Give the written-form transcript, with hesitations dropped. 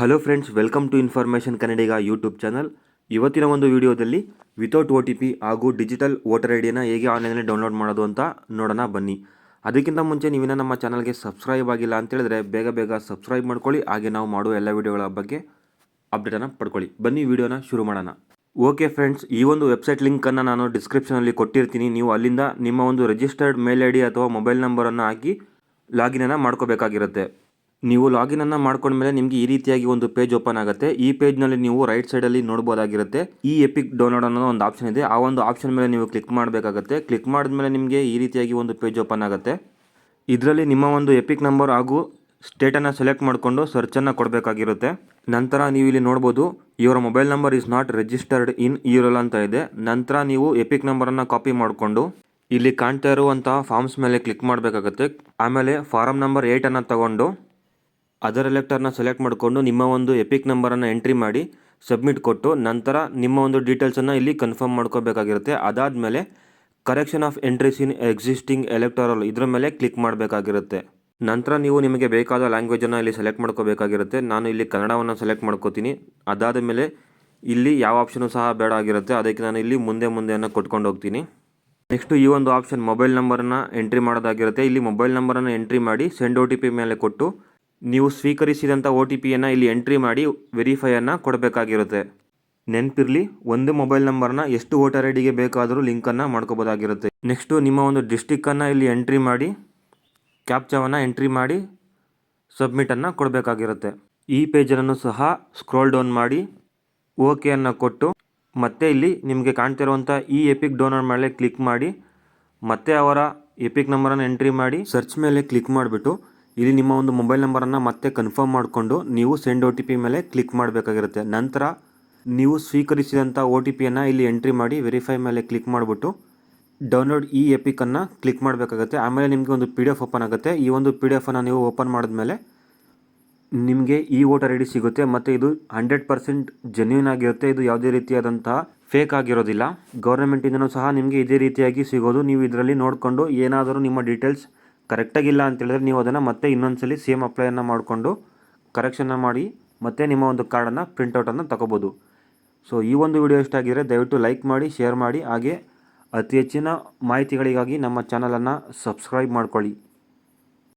Hello friends, welcome to information Kannadiga YouTube channel. ಇವತ್ತಿನ ಒಂದು ವಿಡಿಯೋದಲ್ಲಿ ವಿತೌಟ್ OTP ಹಾಗೂ ಡಿಜಿಟಲ್ ವೋಟರ್ ಐಡಿಯನ್ನು ಹೇಗೆ ಆನ್ಲೈನಲ್ಲಿ ಡೌನ್ಲೋಡ್ ಮಾಡೋದು ಅಂತ ನೋಡೋಣ ಬನ್ನಿ. ಅದಕ್ಕಿಂತ ಮುಂಚೆ ನೀವಿನ ನಮ್ಮ ಚಾನಲ್ಗೆ ಸಬ್ಸ್ಕ್ರೈಬ್ ಆಗಿಲ್ಲ ಅಂತೇಳಿದ್ರೆ ಬೇಗ ಸಬ್ಸ್ಕ್ರೈಬ್ ಮಾಡ್ಕೊಳ್ಳಿ. ಹಾಗೆ ನಾವು ಮಾಡುವ ಎಲ್ಲ ವಿಡಿಯೋಗಳ ಬಗ್ಗೆ ಅಪ್ಡೇಟನ್ನು ಪಡ್ಕೊಳ್ಳಿ. ಬನ್ನಿ ವಿಡಿಯೋನ ಶುರು ಮಾಡೋಣ. ಓಕೆ ಫ್ರೆಂಡ್ಸ್, ಈ ಒಂದು ವೆಬ್ಸೈಟ್ ಲಿಂಕನ್ನು ನಾನು ಡಿಸ್ಕ್ರಿಪ್ಷನಲ್ಲಿ ಕೊಟ್ಟಿರ್ತೀನಿ. ನೀವು ಅಲ್ಲಿಂದ ನಿಮ್ಮ ಒಂದು ರಿಜಿಸ್ಟರ್ಡ್ ಮೇಲ್ ID ಅಥವಾ ಮೊಬೈಲ್ ನಂಬರನ್ನು ಹಾಕಿ ಲಾಗಿನನ್ನು ಮಾಡ್ಕೋಬೇಕಾಗಿರುತ್ತೆ. ನೀವು ಲಾಗಿನನ್ನು ಮಾಡ್ಕೊಂಡ್ಮೇಲೆ ನಿಮಗೆ ಈ ರೀತಿಯಾಗಿ ಒಂದು ಪೇಜ್ ಓಪನ್ ಆಗುತ್ತೆ. ಈ ಪೇಜ್ನಲ್ಲಿ ನೀವು ರೈಟ್ ಸೈಡಲ್ಲಿ ನೋಡ್ಬೋದಾಗಿರುತ್ತೆ ಈ ಎಪಿಕ್ ಡೌನ್ಲೋಡ್ ಅನ್ನೋ ಒಂದು ಆಪ್ಷನ್ ಇದೆ. ಆ ಒಂದು ಆಪ್ಷನ್ ಮೇಲೆ ನೀವು ಕ್ಲಿಕ್ ಮಾಡಬೇಕಾಗುತ್ತೆ. ಕ್ಲಿಕ್ ಮಾಡಿದ್ಮೇಲೆ ನಿಮಗೆ ಈ ರೀತಿಯಾಗಿ ಒಂದು ಪೇಜ್ ಓಪನ್ ಆಗುತ್ತೆ. ಇದರಲ್ಲಿ ನಿಮ್ಮ ಒಂದು ಎಪಿಕ್ ನಂಬರ್ ಹಾಗೂ ಸ್ಟೇಟನ್ನು ಸೆಲೆಕ್ಟ್ ಮಾಡಿಕೊಂಡು ಸರ್ಚನ್ನು ಕೊಡಬೇಕಾಗಿರುತ್ತೆ. ನಂತರ ನೀವು ಇಲ್ಲಿ ನೋಡ್ಬೋದು your mobile number is not registered in URL ಅಂತ ಇದೆ. ನಂತರ ನೀವು ಎಪಿಕ್ ನಂಬರನ್ನು ಕಾಪಿ ಮಾಡಿಕೊಂಡು ಇಲ್ಲಿ ಕಾಣ್ತಾ ಇರುವಂತಹ ಫಾರ್ಮ್ಸ್ ಮೇಲೆ ಕ್ಲಿಕ್ ಮಾಡಬೇಕಾಗುತ್ತೆ. ಆಮೇಲೆ ಫಾರಮ್ ನಂಬರ್ 8 ತಗೊಂಡು ಅದರ್ ಎಲೆಕ್ಟರ್ನ ಸೆಲೆಕ್ಟ್ ಮಾಡಿಕೊಂಡು ನಿಮ್ಮ ಒಂದು ಎಪಿಕ್ ನಂಬರನ್ನು ಎಂಟ್ರಿ ಮಾಡಿ ಸಬ್ಮಿಟ್ ಕೊಟ್ಟು ನಂತರ ನಿಮ್ಮ ಒಂದು ಡೀಟೇಲ್ಸನ್ನು ಇಲ್ಲಿ ಕನ್ಫರ್ಮ್ ಮಾಡ್ಕೋಬೇಕಾಗಿರುತ್ತೆ. ಅದಾದಮೇಲೆ correction of entries in existing electoral ಇದರ ಮೇಲೆ ಕ್ಲಿಕ್ ಮಾಡಬೇಕಾಗಿರುತ್ತೆ. ನಂತರ ನೀವು ನಿಮಗೆ ಬೇಕಾದ ಲ್ಯಾಂಗ್ವೇಜನ್ನು ಇಲ್ಲಿ ಸೆಲೆಕ್ಟ್ ಮಾಡ್ಕೋಬೇಕಾಗಿರುತ್ತೆ. ನಾನು ಇಲ್ಲಿ ಕನ್ನಡವನ್ನು ಸೆಲೆಕ್ಟ್ ಮಾಡ್ಕೋತೀನಿ. ಅದಾದ ಮೇಲೆ ಇಲ್ಲಿ ಯಾವ ಆಪ್ಷನು ಸಹ ಬೇಡ ಆಗಿರುತ್ತೆ. ಅದಕ್ಕೆ ನಾನು ಇಲ್ಲಿ ಮುಂದೆಯನ್ನು ಕೊಟ್ಕೊಂಡು ಹೋಗ್ತೀನಿ. ನೆಕ್ಸ್ಟು ಈ ಒಂದು ಆಪ್ಷನ್ ಮೊಬೈಲ್ ನಂಬರನ್ನು ಎಂಟ್ರಿ ಮಾಡೋದಾಗಿರುತ್ತೆ. ಇಲ್ಲಿ ಮೊಬೈಲ್ ನಂಬರನ್ನು ಎಂಟ್ರಿ ಮಾಡಿ ಸೆಂಡ್ OTP ಮೇಲೆ ಕೊಟ್ಟು ನೀವು ಸ್ವೀಕರಿಸಿದಂಥ OTPಯನ್ನು ಇಲ್ಲಿ ಎಂಟ್ರಿ ಮಾಡಿ ವೆರಿಫೈಯನ್ನು ಕೊಡಬೇಕಾಗಿರುತ್ತೆ. ನೆನಪಿರಲಿ, ಒಂದು ಮೊಬೈಲ್ ನಂಬರ್ನ ಎಷ್ಟು ವೋಟರ್ ಐಡಿಗೆ ಬೇಕಾದರೂ ಲಿಂಕನ್ನು ಮಾಡ್ಕೋಬೋದಾಗಿರುತ್ತೆ. ನೆಕ್ಸ್ಟು ನಿಮ್ಮ ಒಂದು ಡಿಸ್ಟಿಕ್ಕನ್ನು ಇಲ್ಲಿ ಎಂಟ್ರಿ ಮಾಡಿ ಕ್ಯಾಪ್ಚಾವನ್ನು ಎಂಟ್ರಿ ಮಾಡಿ ಸಬ್ಮಿಟನ್ನು ಕೊಡಬೇಕಾಗಿರುತ್ತೆ. ಈ ಪೇಜನ್ನು ಸಹ ಸ್ಕ್ರೋಲ್ ಡೌನ್ ಮಾಡಿ ಓಕೆಯನ್ನು ಕೊಟ್ಟು ಮತ್ತೆ ಇಲ್ಲಿ ನಿಮಗೆ ಕಾಣ್ತಿರುವಂಥ ಈ ಎಪಿಕ್ ಡೌನ್ಲೋಡ್ ಮೇಲೆ ಕ್ಲಿಕ್ ಮಾಡಿ ಮತ್ತೆ ಅವರ ಎಪಿಕ್ ನಂಬರನ್ನು ಎಂಟ್ರಿ ಮಾಡಿ ಸರ್ಚ್ ಮೇಲೆ ಕ್ಲಿಕ್ ಮಾಡಿಬಿಟ್ಟು ಇಲ್ಲಿ ನಿಮ್ಮ ಒಂದು ಮೊಬೈಲ್ ನಂಬರನ್ನು ಮತ್ತೆ ಕನ್ಫರ್ಮ್ ಮಾಡಿಕೊಂಡು ನೀವು ಸೆಂಡ್ OTP ಮೇಲೆ ಕ್ಲಿಕ್ ಮಾಡಬೇಕಾಗಿರುತ್ತೆ. ನಂತರ ನೀವು ಸ್ವೀಕರಿಸಿದಂಥ OTPಯನ್ನು ಇಲ್ಲಿ ಎಂಟ್ರಿ ಮಾಡಿ ವೆರಿಫೈ ಮೇಲೆ ಕ್ಲಿಕ್ ಮಾಡಿಬಿಟ್ಟು ಡೌನ್ಲೋಡ್ ಈ ಎಪಿಕನ್ನು ಕ್ಲಿಕ್ ಮಾಡಬೇಕಾಗುತ್ತೆ. ಆಮೇಲೆ ನಿಮಗೆ ಒಂದು PDF ಓಪನ್ ಆಗುತ್ತೆ. ಈ ಒಂದು PDF ನೀವು ಓಪನ್ ಮಾಡಿದ್ಮೇಲೆ ನಿಮಗೆ ಈ ವೋಟರ್ ID ಸಿಗುತ್ತೆ ಮತ್ತು ಇದು 100% ಜೆನ್ಯೂನ್ ಆಗಿರುತ್ತೆ. ಇದು ಯಾವುದೇ ರೀತಿಯಾದಂತಹ ಫೇಕ್ ಆಗಿರೋದಿಲ್ಲ. ಗೌರ್ಮೆಂಟಿಂದನೂ ಸಹ ನಿಮಗೆ ಇದೇ ರೀತಿಯಾಗಿ ಸಿಗೋದು. ನೀವು ಇದರಲ್ಲಿ ನೋಡಿಕೊಂಡು ಏನಾದರೂ ನಿಮ್ಮ ಡೀಟೇಲ್ಸ್ ಕರೆಕ್ಟಾಗಿಲ್ಲ ಅಂತೇಳಿದ್ರೆ ನೀವು ಅದನ್ನು ಮತ್ತೆ ಇನ್ನೊಂದ್ಸಲಿ ಸೇಮ್ ಅಪ್ಲೈಯನ್ನು ಮಾಡಿಕೊಂಡು ಕರೆಕ್ಷನ್ನ ಮಾಡಿ ಮತ್ತೆ ನಿಮ್ಮ ಒಂದು ಕಾರ್ಡನ್ನು ಪ್ರಿಂಟೌಟನ್ನು ತಗೋಬೋದು. ಸೊ ಈ ಒಂದು ವಿಡಿಯೋ ಇಷ್ಟ ಆಗಿದರೆ ದಯವಿಟ್ಟು ಲೈಕ್ ಮಾಡಿ, ಶೇರ್ ಮಾಡಿ, ಹಾಗೆ ಅತಿ ಹೆಚ್ಚಿನ ಮಾಹಿತಿಗಳಿಗಾಗಿ ನಮ್ಮ ಚಾನಲನ್ನು ಸಬ್ಸ್ಕ್ರೈಬ್ ಮಾಡ್ಕೊಳ್ಳಿ.